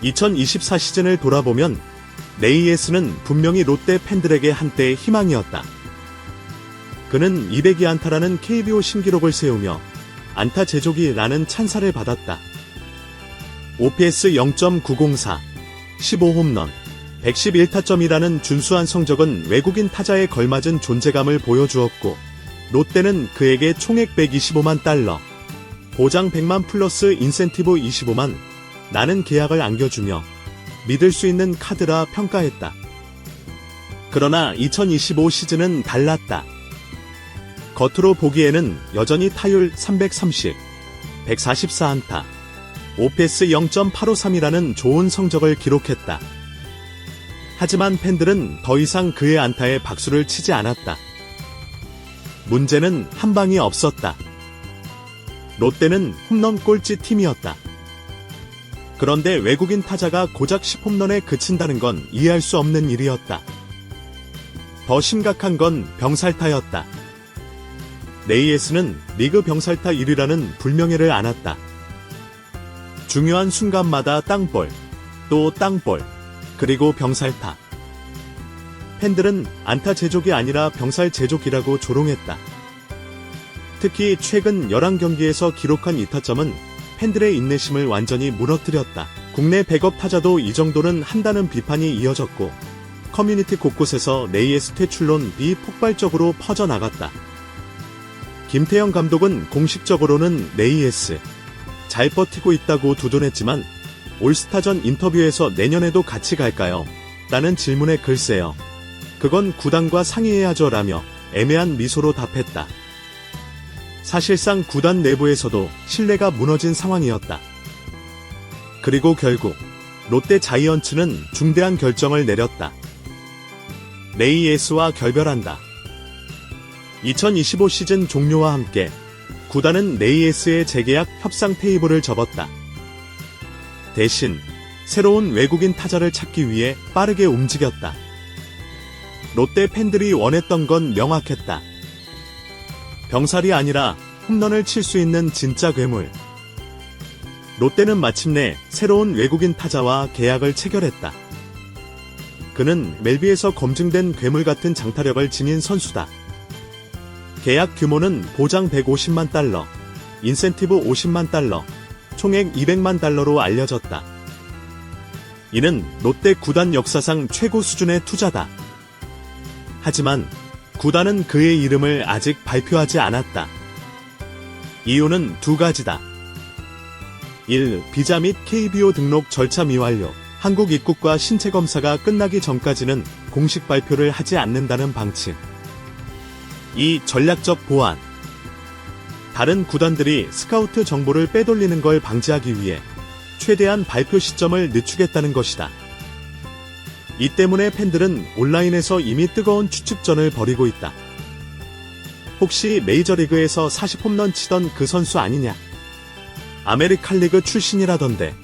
2024 시즌을 돌아보면 네이에스는 분명히 롯데 팬들에게 한때 희망이었다. 그는 202안타라는 KBO 신기록을 세우며 안타 제조기라는 찬사를 받았다. OPS 0.904, 15홈런, 111타점이라는 준수한 성적은 외국인 타자에 걸맞은 존재감을 보여주었고, 롯데는 그에게 총액 125만 달러, 보장 100만 플러스 인센티브 25만, 라는 계약을 안겨주며 믿을 수 있는 카드라 평가했다. 그러나 2025 시즌은 달랐다. 겉으로 보기에는 여전히 타율 330, 144안타, OPS 0.853이라는 좋은 성적을 기록했다. 하지만 팬들은 더 이상 그의 안타에 박수를 치지 않았다. 문제는 한 방이 없었다. 롯데는 홈런 꼴찌 팀이었다. 그런데 외국인 타자가 고작 10홈런에 그친다는 건 이해할 수 없는 일이었다. 더 심각한 건 병살타였다. 네이에스는 리그 병살타 1위라는 불명예를 안았다. 중요한 순간마다 땅볼, 또 땅볼, 그리고 병살타. 팬들은 안타 제조기 아니라 병살 제조기라고 조롱했다. 특히 최근 11경기에서 기록한 2타점은 팬들의 인내심을 완전히 무너뜨렸다. 국내 백업 타자도 이 정도는 한다는 비판이 이어졌고, 커뮤니티 곳곳에서 네이에스 퇴출론이 폭발적으로 퍼져나갔다. 김태형 감독은 공식적으로는 네이에스 잘 버티고 있다고 두둔했지만 올스타전 인터뷰에서 내년에도 같이 갈까요? 라는 질문에 글쎄요. 그건 구단과 상의해야죠 라며 애매한 미소로 답했다. 사실상 구단 내부에서도 신뢰가 무너진 상황이었다. 그리고 결국 롯데 자이언츠는 중대한 결정을 내렸다. 네이에스와 결별한다. 2025 시즌 종료와 함께 구단은 네이에스의 재계약 협상 테이블을 접었다. 대신 새로운 외국인 타자를 찾기 위해 빠르게 움직였다. 롯데 팬들이 원했던 건 명확했다. 병살이 아니라 홈런을 칠 수 있는 진짜 괴물. 롯데는 마침내 새로운 외국인 타자와 계약을 체결했다. 그는 멜비에서 검증된 괴물 같은 장타력을 지닌 선수다. 계약 규모는 보장 150만 달러, 인센티브 50만 달러, 총액 200만 달러로 알려졌다. 이는 롯데 구단 역사상 최고 수준의 투자다. 하지만 구단은 그의 이름을 아직 발표하지 않았다. 이유는 두 가지다. 1. 비자 및 KBO 등록 절차 미완료. 한국 입국과 신체 검사가 끝나기 전까지는 공식 발표를 하지 않는다는 방침. 2. 전략적 보안. 다른 구단들이 스카우트 정보를 빼돌리는 걸 방지하기 위해 최대한 발표 시점을 늦추겠다는 것이다. 이 때문에 팬들은 온라인에서 이미 뜨거운 추측전을 벌이고 있다. 혹시 메이저리그에서 40홈런 치던 그 선수 아니냐? 아메리칸 리그 출신이라던데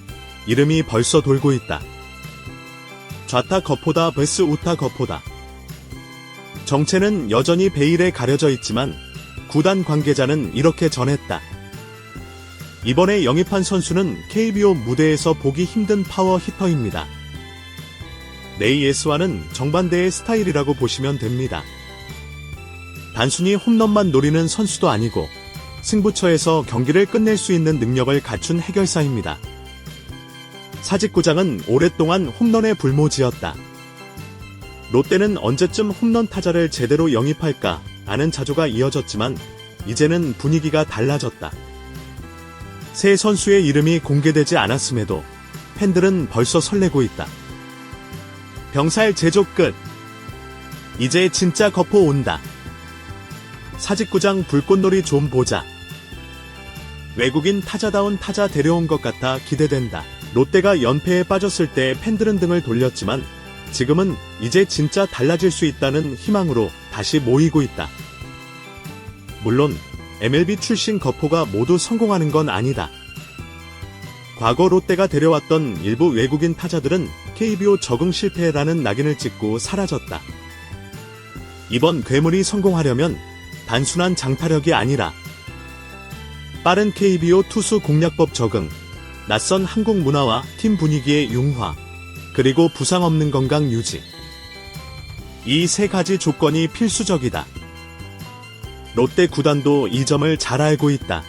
이름이 벌써 돌고 있다. 좌타 거포다 vs 우타 거포다. 정체는 여전히 베일에 가려져 있지만 구단 관계자는 이렇게 전했다. 이번에 영입한 선수는 KBO 무대에서 보기 힘든 파워 히터입니다. 네이에스와는 정반대의 스타일이라고 보시면 됩니다. 단순히 홈런만 노리는 선수도 아니고 승부처에서 경기를 끝낼 수 있는 능력을 갖춘 해결사입니다. 사직구장은 오랫동안 홈런의 불모지였다. 롯데는 언제쯤 홈런 타자를 제대로 영입할까 하는 자조가 이어졌지만 이제는 분위기가 달라졌다. 새 선수의 이름이 공개되지 않았음에도 팬들은 벌써 설레고 있다. 병살 제조 끝. 이제 진짜 거포 온다. 사직구장 불꽃놀이 좀 보자. 외국인 타자다운 타자 데려온 것 같아 기대된다. 롯데가 연패에 빠졌을 때 팬들은 등을 돌렸지만 지금은 이제 진짜 달라질 수 있다는 희망으로 다시 모이고 있다. 물론 MLB 출신 거포가 모두 성공하는 건 아니다. 과거 롯데가 데려왔던 일부 외국인 타자들은 KBO 적응 실패라는 낙인을 찍고 사라졌다. 이번 괴물이 성공하려면 단순한 장타력이 아니라 빠른 KBO 투수 공략법 적응, 낯선 한국 문화와 팀 분위기의 융화, 그리고 부상 없는 건강 유지. 이 세 가지 조건이 필수적이다. 롯데 구단도 이 점을 잘 알고 있다.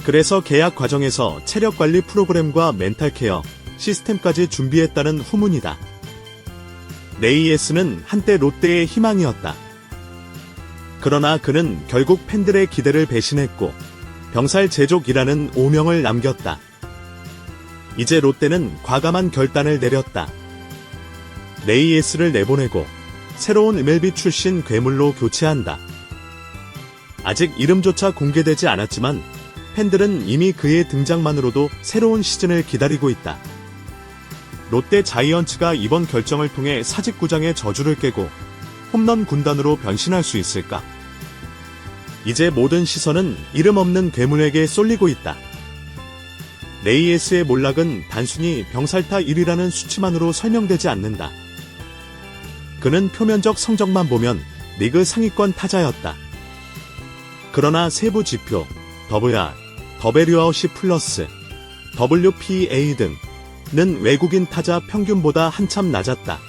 그래서 계약 과정에서 체력 관리 프로그램과 멘탈 케어 시스템까지 준비했다는 후문이다. 네이에스는 한때 롯데의 희망이었다. 그러나 그는 결국 팬들의 기대를 배신했고 병살 제족이라는 오명을 남겼다. 이제 롯데는 과감한 결단을 내렸다. 네이에스를 내보내고 새로운 MLB 출신 괴물로 교체한다. 아직 이름조차 공개되지 않았지만 팬들은 이미 그의 등장만으로도 새로운 시즌을 기다리고 있다. 롯데 자이언츠가 이번 결정을 통해 사직구장의 저주를 깨고 홈런 군단으로 변신할 수 있을까? 이제 모든 시선은 이름 없는 괴물에게 쏠리고 있다. 네이에스의 몰락은 단순히 병살타 1위라는 수치만으로 설명되지 않는다. 그는 표면적 성적만 보면 리그 상위권 타자였다. 그러나 세부 지표, WR, 더베류아웃이 플러스, WPA 등는 외국인 타자 평균보다 한참 낮았다.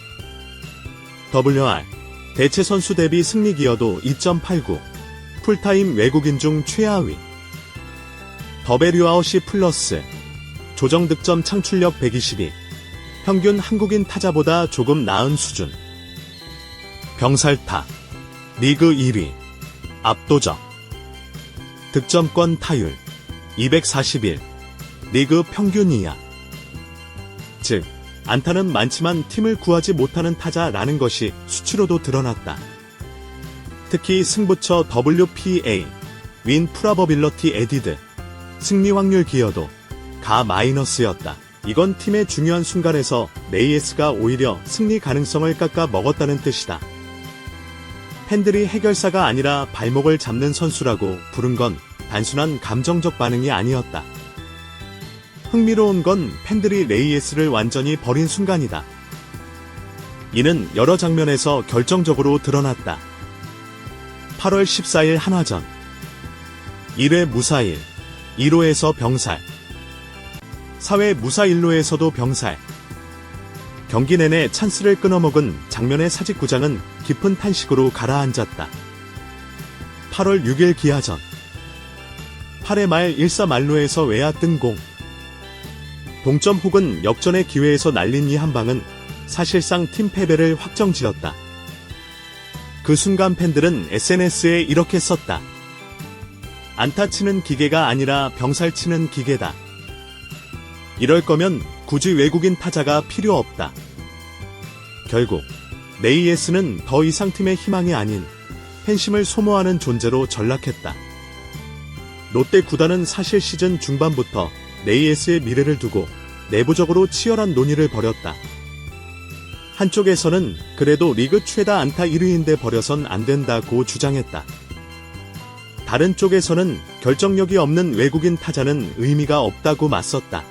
WR, 대체 선수 대비 승리 기여도 2.89, 풀타임 외국인 중 최하위. 더베류아웃이 플러스, 조정 득점 창출력 122, 평균 한국인 타자보다 조금 나은 수준. 병살타, 리그 1위, 압도적. 득점권 타율, 241, 리그 평균 이하. 즉, 안타는 많지만 팀을 구하지 못하는 타자라는 것이 수치로도 드러났다. 특히 승부처 WPA, 윈 프라버빌러티 에디드, 승리 확률 기여도 가 마이너스였다. 이건 팀의 중요한 순간에서 네이에스가 오히려 승리 가능성을 깎아 먹었다는 뜻이다. 팬들이 해결사가 아니라 발목을 잡는 선수라고 부른 건 단순한 감정적 반응이 아니었다. 흥미로운 건 팬들이 네이에스를 완전히 버린 순간이다. 이는 여러 장면에서 결정적으로 드러났다. 8월 14일 한화전 1회 무사일, 2루에서 병살, 4회 무사 1루에서도 병살. 경기 내내 찬스를 끊어먹은 장면의 사직구장은 깊은 탄식으로 가라앉았다. 8월 6일 기아전 8회 말 1사 만루에서 외야 뜬공. 동점 혹은 역전의 기회에서 날린 이 한 방은 사실상 팀 패배를 확정지었다. 그 순간 팬들은 SNS에 이렇게 썼다. 안타 치는 기계가 아니라 병살 치는 기계다. 이럴 거면 굳이 외국인 타자가 필요 없다. 결국 네이에스는 더 이상 팀의 희망이 아닌 팬심을 소모하는 존재로 전락했다. 롯데 구단은 사실 시즌 중반부터 네이에스의 미래를 두고 내부적으로 치열한 논의를 벌였다. 한쪽에서는 그래도 리그 최다 안타 1위인데 버려선 안 된다고 주장했다. 다른 쪽에서는 결정력이 없는 외국인 타자는 의미가 없다고 맞섰다.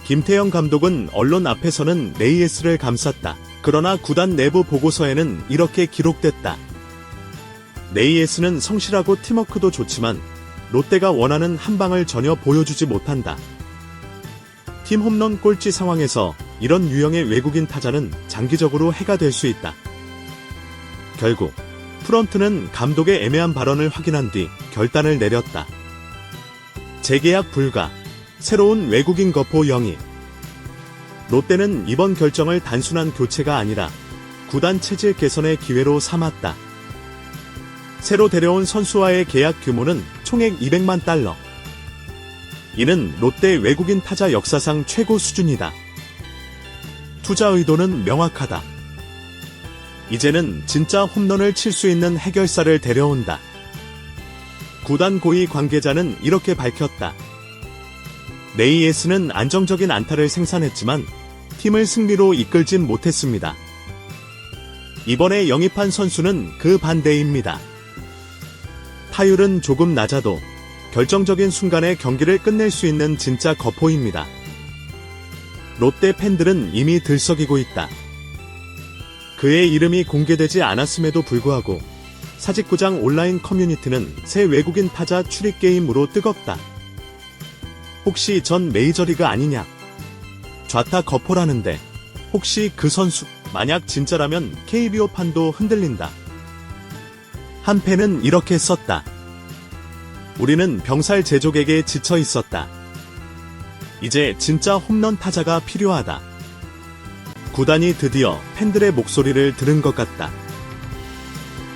김태형 감독은 언론 앞에서는 네이에스를 감쌌다. 그러나 구단 내부 보고서에는 이렇게 기록됐다. 네이에스는 성실하고 팀워크도 좋지만 롯데가 원하는 한 방을 전혀 보여주지 못한다. 팀 홈런 꼴찌 상황에서 이런 유형의 외국인 타자는 장기적으로 해가 될 수 있다. 결국 프런트는 감독의 애매한 발언을 확인한 뒤 결단을 내렸다. 재계약 불가, 새로운 외국인 거포 영입. 롯데는 이번 결정을 단순한 교체가 아니라 구단 체질 개선의 기회로 삼았다. 새로 데려온 선수와의 계약 규모는 총액 200만 달러. 이는 롯데 외국인 타자 역사상 최고 수준이다. 투자 의도는 명확하다. 이제는 진짜 홈런을 칠 수 있는 해결사를 데려온다. 구단 고위 관계자는 이렇게 밝혔다. 네이에스는 안정적인 안타를 생산했지만 팀을 승리로 이끌진 못했습니다. 이번에 영입한 선수는 그 반대입니다. 타율은 조금 낮아도 결정적인 순간에 경기를 끝낼 수 있는 진짜 거포입니다. 롯데 팬들은 이미 들썩이고 있다. 그의 이름이 공개되지 않았음에도 불구하고 사직구장 온라인 커뮤니티는 새 외국인 타자 출입 게임으로 뜨겁다. 혹시 전 메이저리그 아니냐? 좌타 거포라는데 혹시 그 선수? 만약 진짜라면 KBO 판도 흔들린다. 한 팬은 이렇게 썼다. 우리는 병살 제조객에 지쳐 있었다. 이제 진짜 홈런 타자가 필요하다. 구단이 드디어 팬들의 목소리를 들은 것 같다.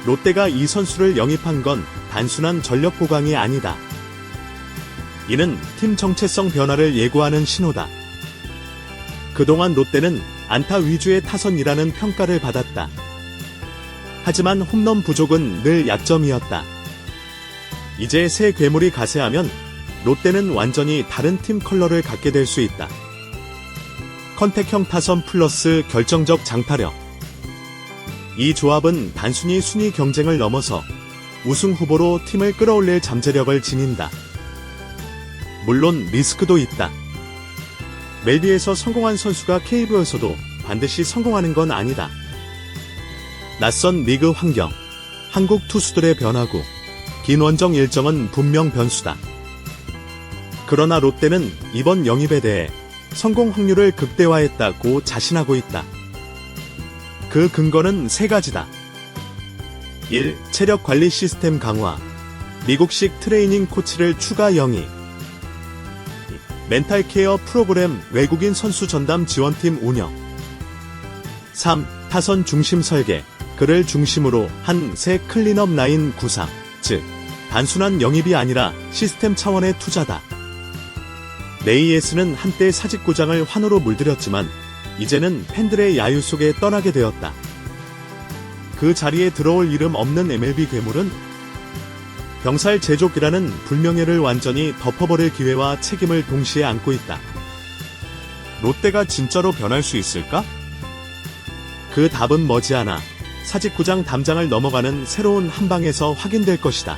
롯데가 이 선수를 영입한 건 단순한 전력 보강이 아니다. 이는 팀 정체성 변화를 예고하는 신호다. 그동안 롯데는 안타 위주의 타선이라는 평가를 받았다. 하지만 홈런 부족은 늘 약점이었다. 이제 새 괴물이 가세하면 롯데는 완전히 다른 팀 컬러를 갖게 될 수 있다. 컨택형 타선 플러스 결정적 장타력. 이 조합은 단순히 순위 경쟁을 넘어서 우승 후보로 팀을 끌어올릴 잠재력을 지닌다. 물론 리스크도 있다. 멜비에서 성공한 선수가 KBO에서도 반드시 성공하는 건 아니다. 낯선 리그 환경, 한국 투수들의 변화구, 긴 원정 일정은 분명 변수다. 그러나 롯데는 이번 영입에 대해 성공 확률을 극대화했다고 자신하고 있다. 그 근거는 세 가지다. 1. 체력 관리 시스템 강화. 미국식 트레이닝 코치를 추가 영입. 멘탈 케어 프로그램 외국인 선수 전담 지원팀 운영. 3. 타선 중심 설계. 그를 중심으로 한 새 클린업 라인 구상. 즉, 단순한 영입이 아니라 시스템 차원의 투자다. 네이에스는 한때 사직구장을 환호로 물들였지만 이제는 팬들의 야유 속에 떠나게 되었다. 그 자리에 들어올 이름 없는 MLB 괴물은 병살 제조기라는 불명예를 완전히 덮어버릴 기회와 책임을 동시에 안고 있다. 롯데가 진짜로 변할 수 있을까? 그 답은 머지않아 사직구장 담장을 넘어가는 새로운 한방에서 확인될 것이다.